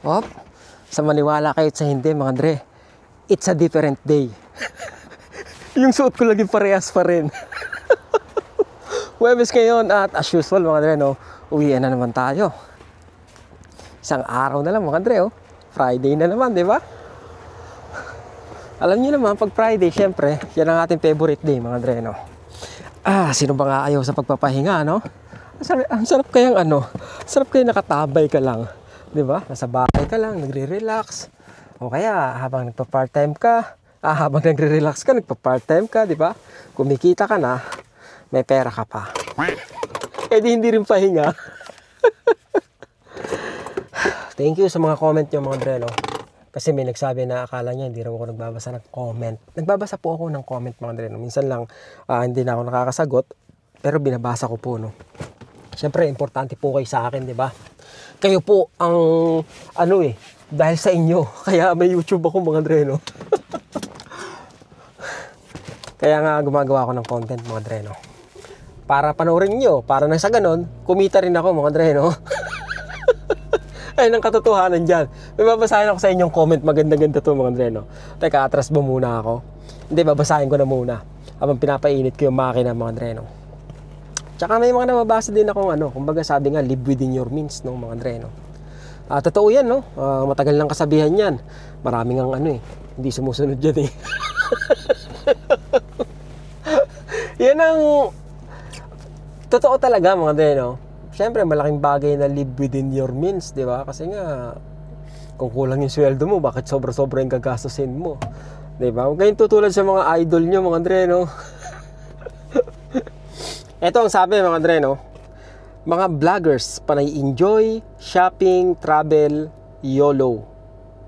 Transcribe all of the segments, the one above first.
Op, sa maniwala kayo sa hindi mga Dre, it's a different day. Yung suot ko lagi parehas pa rin. Huwebes ngayon at as usual mga Dre, no, uwian na naman tayo. Isang araw na lang mga Dre, oh. Friday na naman, di ba? Alam niyo naman, pag Friday, syempre, yan ang ating favorite day mga Dre, no. Sino ba nga ayaw sa pagpapahinga, no? Ang sarap kayang sarap kayang nakatabay ka lang. Di ba? Nasa bahay ka lang, nagre-relax. O kaya, habang nagpa-part-time ka, habang nagre-relax ka, nagpa-part-time ka, di ba? Kumikita ka na, may pera ka pa. Hindi rin pahinga. Thank you sa mga comment nyo mga Dre, no? Kasi may nagsabi na akala niya hindi rin ako nagbabasa ng comment. Nagbabasa po ako ng comment mga Dre, no? Minsan lang, hindi na ako nakakasagot, pero binabasa ko po, no? Siyempre, importante po kayo sa akin, di ba? Kayo po ang, dahil sa inyo, kaya may YouTube ako mga Dre, no? Kaya nga gumagawa ako ng content mga Dre, no? Para panoorin nyo, para nang sa ganon, kumita rin ako mga Dre, no? Ayun ang katotohanan dyan. May babasahin ako sa inyong comment, maganda-ganda to mga Dre, no? Teka, atras ba muna ako? Hindi, babasahin ko na muna habang pinapainit ko yung makina mga Dre, no? Tsaka may mga nababasa din akong kumbaga sabi nga, live within your means, no, mga Dre, no? Totoo yan, no? Matagal lang kasabihan yan. Maraming ang hindi sumusunod dyan, eh. Yan ang totoo talaga, mga Dre, no? Siyempre, malaking bagay na live within your means, di ba? Kasi nga, kung kulang yung sweldo mo, bakit sobra-sobra yung gagastusin mo? Di ba? Huwag kayong tutulad sa mga idol nyo, mga Dre, no? Ito ang sabi mga Dre, no? Mga vloggers, panay enjoy, shopping, travel, YOLO.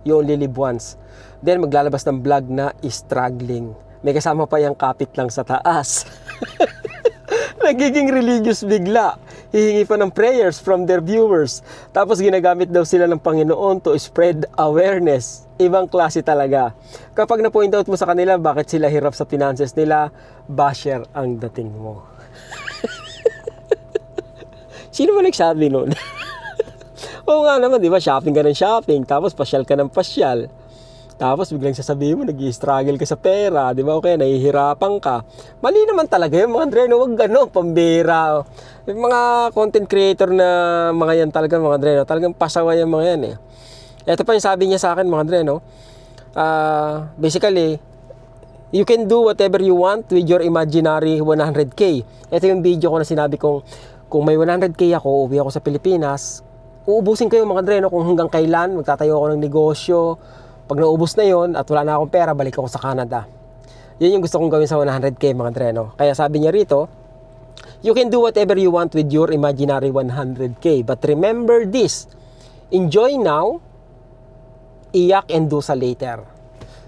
You only live once. Then maglalabas ng vlog na struggling. May kasama pa yung kapit lang sa taas. Nagiging religious bigla. Hihingi pa ng prayers from their viewers. Tapos ginagamit daw sila ng Panginoon to spread awareness. Ibang klase talaga. Kapag na-point out mo sa kanila bakit sila hirap sa finances nila, basher ang dating mo. Sino ba nagsabi nun? Oo nga naman, di ba? Shopping ka ng shopping, tapos pasyal ka ng pasyal. Tapos biglang sasabihin mo, nag-i-struggle ka sa pera, di ba? Okay, nahihirapan ka. Mali naman talaga yung mga Dre, no? Huwag pambira. Yung mga content creator na mga yan talaga, mga Dre, no? Talagang pasawa yung mga yan, eh. Ito pa yung sabi niya sa akin, mga Dre, no? Basically, you can do whatever you want with your imaginary 100K. Ito yung video ko na sinabi kong, kung may 100K ako, uwi ako sa Pilipinas, uubusin ko yung mga Dre, no? Kung hanggang kailan, magtatayo ako ng negosyo. Pag naubos na yon at wala na akong pera, balik ako sa Canada. Yun yung gusto kong gawin sa 100K mga Dre, no? Kaya sabi niya rito, you can do whatever you want with your imaginary 100K. But remember this, enjoy now, iyak and do sa later.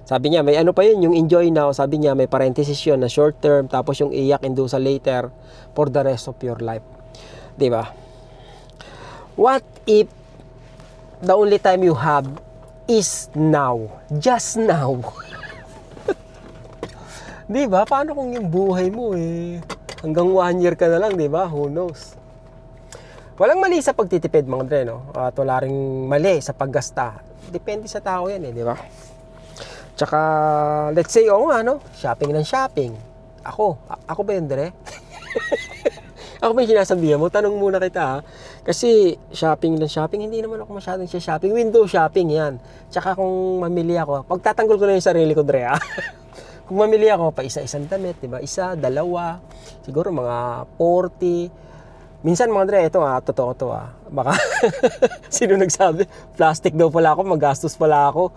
Sabi niya, may pa yun, yung enjoy now, sabi niya, may parenthesis yun na short term, tapos yung iyak and do sa later for the rest of your life. Diba? What if the only time you have is now? Just now. Diba? Paano kung yung buhay mo hanggang 1 year ka na lang, diba? Who knows? Walang mali sa pagtitipid mga Dre, no? At wala ring mali sa paggasta. Depende sa tao yan, diba? Tsaka, let's say, shopping ng shopping. Ako ba yun, Dre? Ako ba yung sinasabihan mo? Tanong muna kita, ha? Kasi, shopping ng shopping, hindi naman ako masyadong shopping. Window shopping yan. Tsaka kung mamili ako, pagtatanggol ko na yung sarili ko, Dre, ha? Kung mamili ako, pa isa-isang damit, diba? Isa, dalawa, siguro mga 40. Minsan mga Dre, ito totoo to baka sino nagsabi, plastic daw pala ako, magastos pala ako,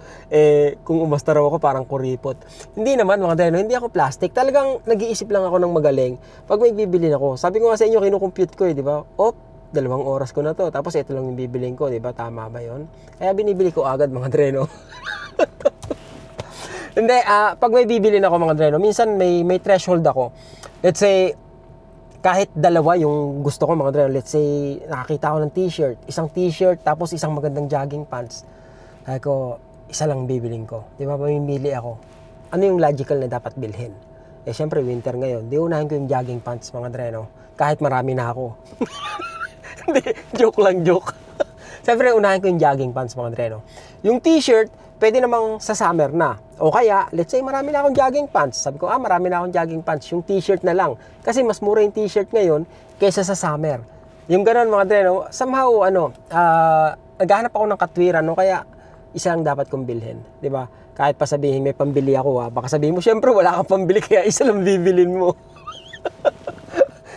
kung umasta raw ako parang kuripot. Hindi naman mga Dre, no? Hindi ako plastic, talagang nag-iisip lang ako ng magaling pag may bibilin ako. Sabi ko nga sa inyo, kinukompute ko di ba? 2 oras ko na to, tapos ito lang yung bibilin ko, di ba? Tama ba yon? Kaya binibili ko agad mga Dre, no? Hindi, pag may bibilin ako mga Dre, no? Minsan may threshold ako. Let's say, kahit dalawa yung gusto ko mga Dre, let's say nakakita ko ng t-shirt, isang t-shirt tapos isang magandang jogging pants. Sabi ko, isa lang bibiling ko. Di ba, mamimili ako. Ano yung logical na dapat bilhin? Syempre winter ngayon, di unahin ko yung jogging pants mga Dre, no? Kahit marami na ako. Hindi, joke lang, joke. Siyempre, unahin ko yung jogging pants, mga Dre, no? Yung t-shirt, pwede namang sa summer na. O kaya, let's say, marami na akong jogging pants. Sabi ko, marami na akong jogging pants. Yung t-shirt na lang. Kasi mas mura yung t-shirt ngayon kaysa sa summer. Yung ganun, mga Dre, no? Somehow, naghahanap ako ng katwiran, no? Kaya, isa lang dapat kong bilhin. Diba? Kahit pa sabihin, may pambili ako, baka sabihin mo, syempre, wala kang pambili, kaya isa lang bibilin mo.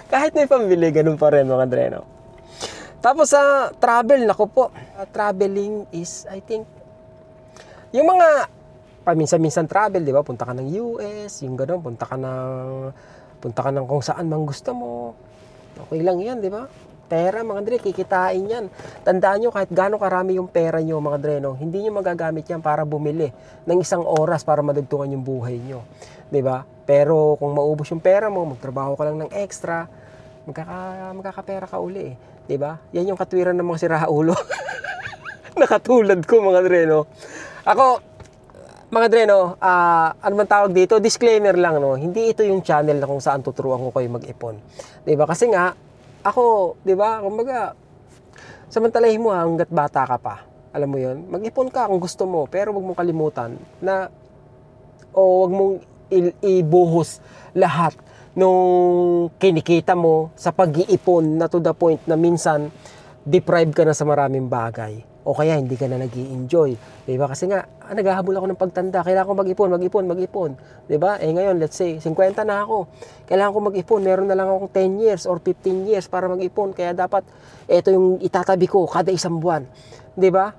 Kahit may pambili, ganun pa rin, mga Dre, no? Tapos sa travel, naku po, traveling is, I think, yung mga paminsan-minsan travel, di ba? Punta ka ng US, yung gano'n, punta ka ng kung saan mang gusto mo. Okay lang yan, di ba? Pera, mga Dre, kikitain yan. Tandaan nyo, kahit gano'ng karami yung pera nyo, mga Dre, no, hindi nyo magagamit yan para bumili ng isang oras para madugtungan yung buhay nyo. Di ba? Pero kung maubos yung pera mo, magtrabaho ka lang ng extra, magkakapera ka uli eh. Diba? Yan yung katwiran ng mga siraulo. Nakatulad ko, mga Dre, no? Ako, mga Dre, no, ano man tawag dito, disclaimer lang, no? Hindi ito yung channel na kung saan tuturuan ko kayo mag-ipon. Diba? Kasi nga, ako, diba, kumbaga, samantalahin mo hanggat bata ka pa. Alam mo yun? Mag-ipon ka kung gusto mo, pero wag mong kalimutan na, wag mong ibuhos lahat nung kinikita mo sa pag-iipon na to the point na minsan deprive ka na sa maraming bagay o kaya hindi ka na nag-i-enjoy, diba? Kasi nga naghahabol ako ng pagtanda, kailangan ko mag-ipon, diba? Ngayon, let's say 50 na ako, kailangan ko mag-ipon, meron na lang akong 10 years or 15 years para mag-ipon, kaya dapat ito yung itatabi ko kada isang buwan, diba?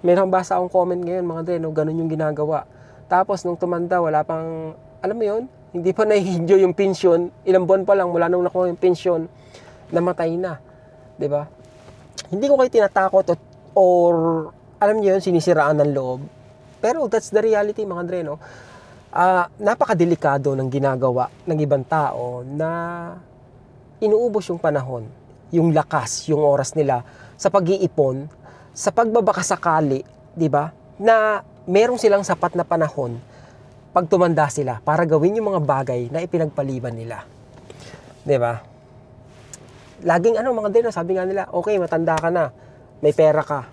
Meron basa akong comment ngayon, mga Dre, no? Ganun yung ginagawa. Tapos nung tumanda, wala pang, alam mo yun, hindi pa na-enjoy yung pensyon, ilang buwan pa lang mula nung nakuha yung pensyon, namatay na. Diba? Hindi ko kayo tinatakot or alam niyo yun, sinisiraan ng loob. Pero that's the reality, mga Dre, no? Napakadelikado ng ginagawa ng ibang tao na inuubos yung panahon, yung lakas, yung oras nila sa pag-iipon, sa pagbabakasakali, diba? Na merong silang sapat na panahon pag tumanda sila para gawin yung mga bagay na ipinagpaliban nila. 'Di ba? Laging mga din, sabi nga nila, okay, matanda ka na, may pera ka,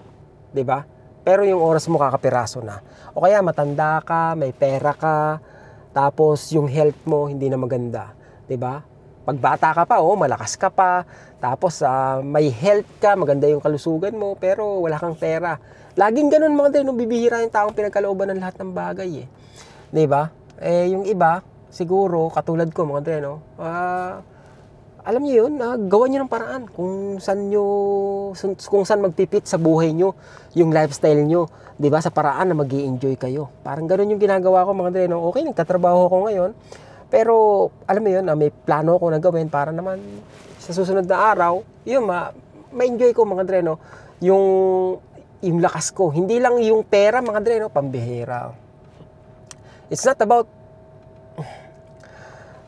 'di ba? Pero yung oras mo kakapiraso na. O kaya matanda ka, may pera ka, tapos yung health mo hindi na maganda, 'di ba? Pag bata ka pa, malakas ka pa, tapos may health ka, maganda yung kalusugan mo, pero wala kang pera. Laging ganun, mga din, bibihira yung taong pinagkalooban ng lahat ng bagay eh. Diba? Yung iba, siguro, katulad ko, mga Dre, no? Alam niyo yun, gawan niyo ng paraan kung saan magpipit sa buhay niyo, yung lifestyle niyo, diba? Sa paraan na mag-i-enjoy kayo. Parang ganun yung ginagawa ko, mga Dre, no? Okay, nagtatrabaho ko ngayon, pero, alam mo yun, may plano ko na gawin para naman sa susunod na araw, yun, ma-enjoy ko, mga Dre, no? Yung lakas ko. Hindi lang yung pera, mga Dre, no? Pambihira. It's not about,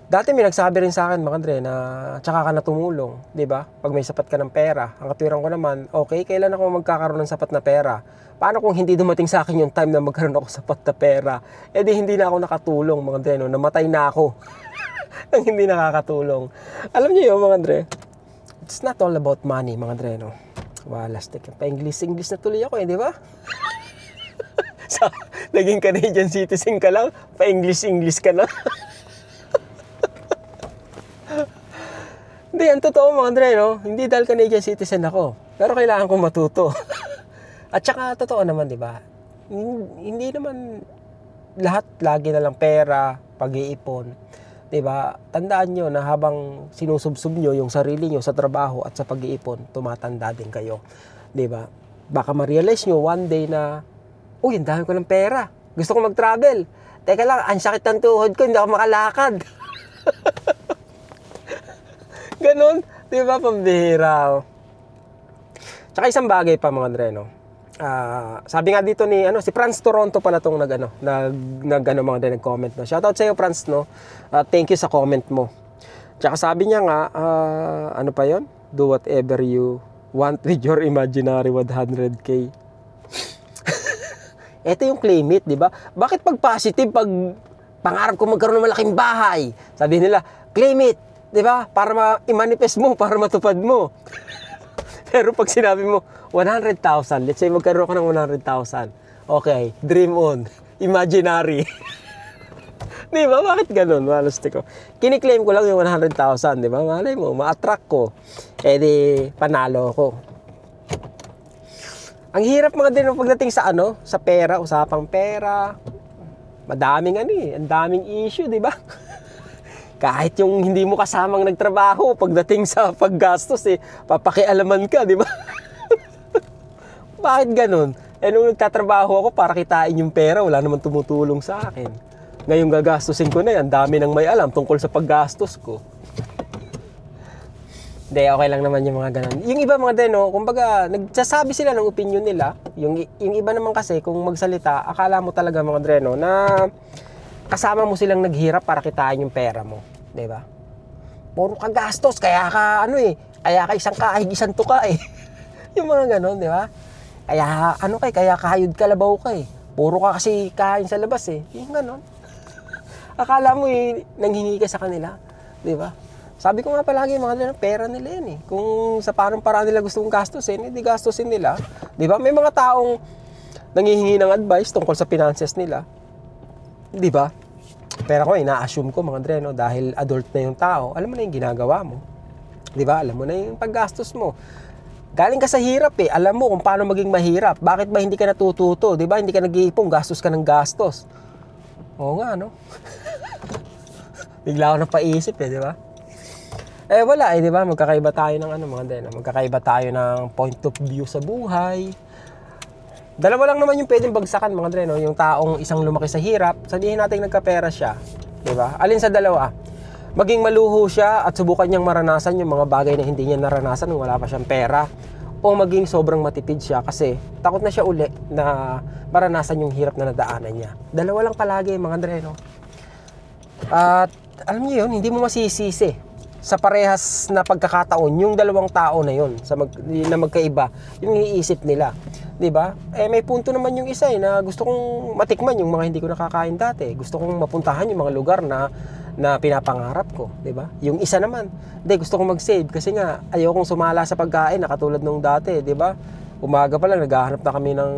dati may nagsabi rin sa akin, mga Dre, na tsaka ka na tumulong, di ba? Pag may sapat ka ng pera. Ang katwiran ko naman, okay, kailan ako magkakaroon ng sapat na pera? Paano kung hindi dumating sa akin yung time na magkaroon ako sapat na pera? Di hindi na ako nakatulong, mga Dre, no? Namatay na ako nang hindi nakakatulong. Alam niyo yun, mga Dre, it's not all about money, mga Dre, no? Walastik. Pa-English na tuloy ako, di ba? Naging Canadian citizen ka lang, pa-English ka na. Hindi, ang totoo, mga Dre, no? Hindi dahil Canadian citizen ako, pero kailangan kong matuto. At saka, totoo naman, di ba? Hindi naman lahat lagi na lang pera, pag-iipon. Di ba? Tandaan nyo na habang sinusubsob nyo yung sarili nyo sa trabaho at sa pag-iipon, tumatanda din kayo. Di ba? Baka ma-realize nyo one day na, uy, ang dami ko ng pera. Gusto ko mag-travel. Teka lang, ang sakit ng tuhod ko, hindi ako makalakad. Ganon, di ba, pambihira. Tsaka isang bagay pa, mga Dre, no? Sabi nga dito si Franz Toronto pala itong mga Dre, nag-comment. No? Shoutout sa iyo, Franz, no? Thank you sa comment mo. Tsaka sabi niya nga, ano pa yon? Do whatever you want with your imaginary 100K. Ito yung claim it, di ba? Bakit pag positive, pag pangarap ko magkaroon ng malaking bahay, sabi nila, claim it, di ba? Para i-manifest mo, para matupad mo. Pero pag sinabi mo, 100,000, let's say magkaroon ka ng 100,000. Okay, dream on. Imaginary. Di ba? Bakit ganun? Malusti ko. Kiniklaim ko lang yung 100,000, di ba? Malay mo, ma-attract ko. Eh di, panalo ko. Ang hirap mga din pagdating sa sa pera, usapang pera. Madaming ang daming issue, di ba? Kahit yung hindi mo kasamang nagtrabaho, pagdating sa paggastos, papakialaman ka, di ba? Bakit ganun? Nung nagtatrabaho ako para kitain yung pera, wala naman tumutulong sa akin. Ngayon gagastusin ko na yan, dami nang may alam tungkol sa paggastos ko. Hindi, okay lang naman yung mga ganun. Yung iba mga din, kumbaga, nagsasabi sila ng opinion nila. Yung iba naman kasi, kung magsalita, akala mo talaga mga dreno na kasama mo silang naghirap para kitain yung pera mo, 'di ba? Puro ka gastos, kaya ka kaya ka isang kaahig, isang tuka eh. Yung mga ganoon, 'di ba? Kaya kahayod kalabaw ka eh. Puro ka kasi kain sa labas eh. Yung ganoon. Akala mo nanghingi ka sa kanila, 'di ba? Sabi ko nga palagi mga pera nila yan eh. Kung sa parang paraan nila gustong gastusin, hindi gastusin nila. 'Di ba? May mga taong nanghihingi ng advice tungkol sa finances nila. Di ba? Pero ako, ina-assume ko mga dreno, dahil adult na yung tao, alam mo na yung ginagawa mo. Di ba? Alam mo na yung paggastos mo. Galing ka sa hirap eh. Alam mo kung paano maging mahirap. Bakit ba hindi ka natututo? Di ba? Hindi ka nag-iipon, gastos ka ng gastos. Oo nga, no? Bigla ako napaisip di ba? Wala di ba? Magkakaiba tayo ng mga dreno. Magkakaiba tayo ng point of view sa buhay. Dalawa lang naman yung pwedeng bagsakan mga dreno, yung taong isang lumaki sa hirap, sabihin natin nagkapera siya, di ba? Alin sa dalawa? Maging maluho siya at subukan niyang maranasan yung mga bagay na hindi niya naranasan nung wala pa siyang pera, o maging sobrang matipid siya kasi takot na siya uli na maranasan yung hirap na nadaanan niya. Dalawa lang palagi mga dreno. At alam niyo yun, hindi mo masisisi sa parehas na pagkakataon yung dalawang tao na yun na magkaiba yung iniisip nila, 'di ba? May punto naman yung isa na gusto kong matikman yung mga hindi ko nakakain dati. Gusto kong mapuntahan yung mga lugar na pinapangarap ko, 'di ba? Yung isa naman, gusto kong mag-save kasi nga ayokong sumala sa pagkain na katulad nung dati, 'di ba? Umaga pa lang naghahanap na kami ng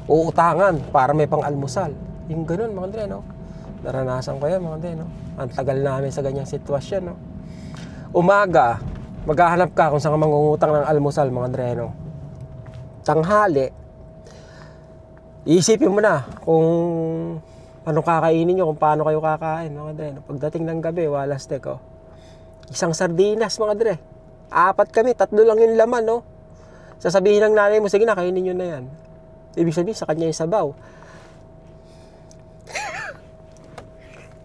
uutangan para may pang-almusal. Yung ganoon mga dreno. Naranasan ko yan mga dreno. Ang tagal namin sa ganyang sitwasyon, no? Umaga, maghahanap ka kung saan ka mangungutang ng almusal, mga dreno. Tanghali, isipin mo na kung anong kakainin nyo, kung paano kayo kakain, mga dreno. Pagdating ng gabi, walas teko. Isang sardinas, mga dre. 4 kami, 3 lang yung laman, no? Sasabihin ng nanay mo, sige na, kainin nyo na yan. Ibig sabihin, sa kanya yung sabaw.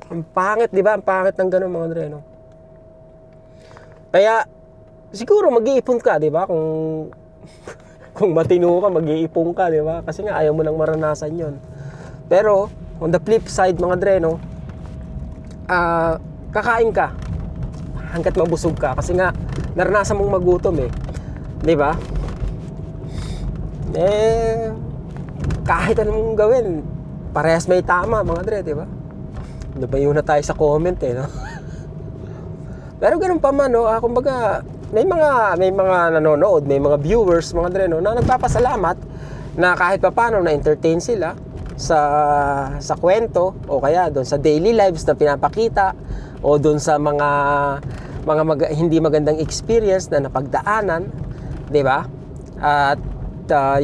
Ang pangit, di ba? Ang pangit ng ganun, mga dreno. Kaya siguro mag-iipon ka, 'di ba? Kung matino ka, mag-iipon ka, 'di ba? Kasi nga ayaw mo nang maranasan 'yon. Pero on the flip side, mga dreno, kakain ka hangga't mabusog ka kasi nga naranasan mong magutom 'di ba? Kahit anong gawin, parehas may tama, mga dre, 'di ba? Lumayo na tayo sa comment no? Pero ganun pa man, kumbaga, may mga nanonood, may mga viewers, mga dreno, na nagpapasalamat na kahit papaano na-entertain sila sa kwento o kaya doon sa daily lives na pinapakita o doon sa mga hindi magandang experience na napagdaanan, 'di ba? At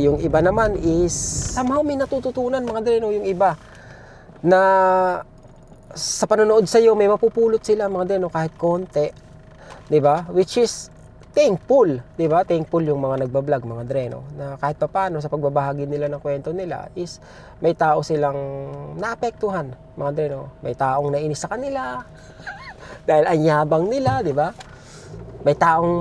yung iba naman is somehow may natututunan, mga dreno, yung iba na sa panonood sa iyo may mapupulot sila, mga dreno, kahit konti, 'di ba? Which is thankful, 'di ba? Thankful yung mga nagba-vlog, mga dreno, na kahit papaano sa pagbabahagi nila ng kwento nila is may tao silang naapektuhan, mga dreno. May taong nainis sa kanila dahil anyabang nila, 'di ba? May taong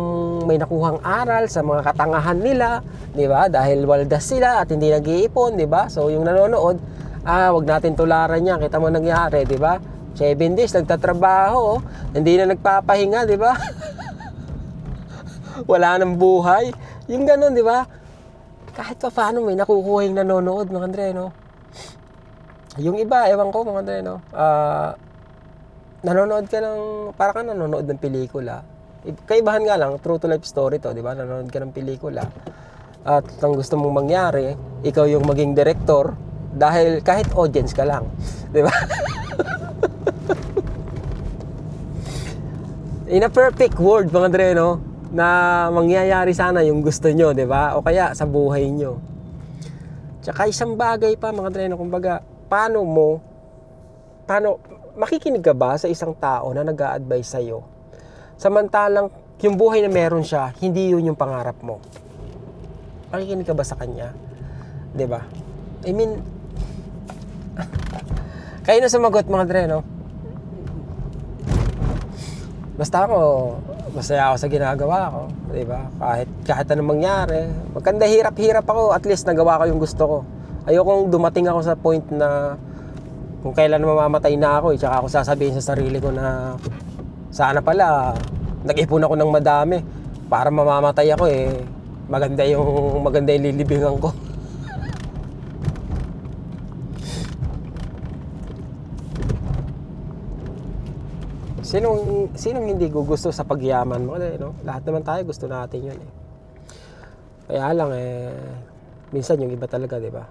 may nakuhang aral sa mga katangahan nila, 'di ba? Dahil waldas sila at hindi nag-iipon, 'di ba? So yung nanonood, wag natin tularan yan. Kita mo nangyari, di ba? 7 days nagtatrabaho, hindi na nagpapahinga, di ba? Wala nang buhay. Yung ganun, di ba? Kahit pa paano may nakukuha yung nanonood, mga dreno. Yung iba, ewan ko, mga dreno, nanonood ka para ka nanonood ng pelikula. Kaibahan nga lang, true to life story to, di ba? Nanonood ka ng pelikula. At ang gusto mong mangyari, ikaw yung maging director dahil kahit audience ka lang. Di ba? In a perfect world, mga Dre, no? Na mangyayari sana yung gusto nyo, di ba? O kaya sa buhay nyo. Tsaka isang bagay pa, mga Dre, no? Kumbaga, paano makikinig ka ba sa isang tao na nag-a-advise sa'yo? Samantalang, yung buhay na meron siya, hindi yun yung pangarap mo. Makikinig ka ba sa kanya? Diba? I mean, kayo na sumagot, mga Dre, no? Basta ako, masaya ako sa ginagawa ko. Diba? Kahit anong mangyari. Magkanda hirap-hirap ako, at least nagawa ko yung gusto ko. Ayokong dumating ako sa point na kung kailan mamamatay na ako, tsaka ako sasabihin sa sarili ko na sana pala nag-ipon ako ng madami para mamamatay ako maganda yung lilibingan ko. Sinong hindi gugusto sa pagyaman mo, no? Lahat naman tayo gusto natin yun Kaya lang minsan yung iba talaga, 'di ba?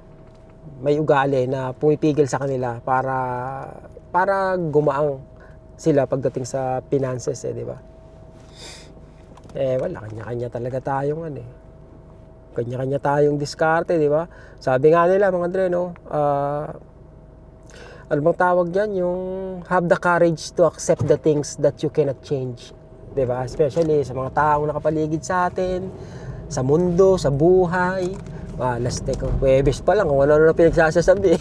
May ugali na pumipigil sa kanila para gumaang sila pagdating sa finances, 'di ba? Wala, kanya-kanya talaga tayong kanya-kanya tayong diskarte, 'di ba? Sabi nga nila, mga Dre, no, ano bang tawag diyan, yung have the courage to accept the things that you cannot change, 'di ba? Especially sa mga taong nakapaligid sa atin, sa mundo, sa buhay. Last day ko, Webes pa lang kung ano na pinagsasasabi.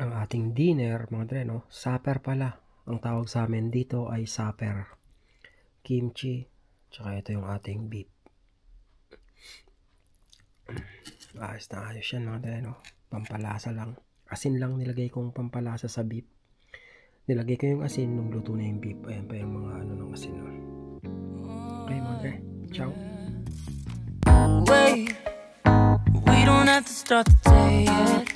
Ang ating dinner, mga Dre, no? Supper pala. Ang tawag sa amin dito ay supper. Kimchi, tsaka ito yung ating beef. Ayos na ayos yan, mga Dre, no? Pampalasa lang. Asin lang nilagay kong pampalasa sa beef. Nilagay ko yung asin nung luto na yung beef. Ayan pa yung mga ng asin, no? Okay, mga Dre. Ciao. Wait, we don't have to start the day yet.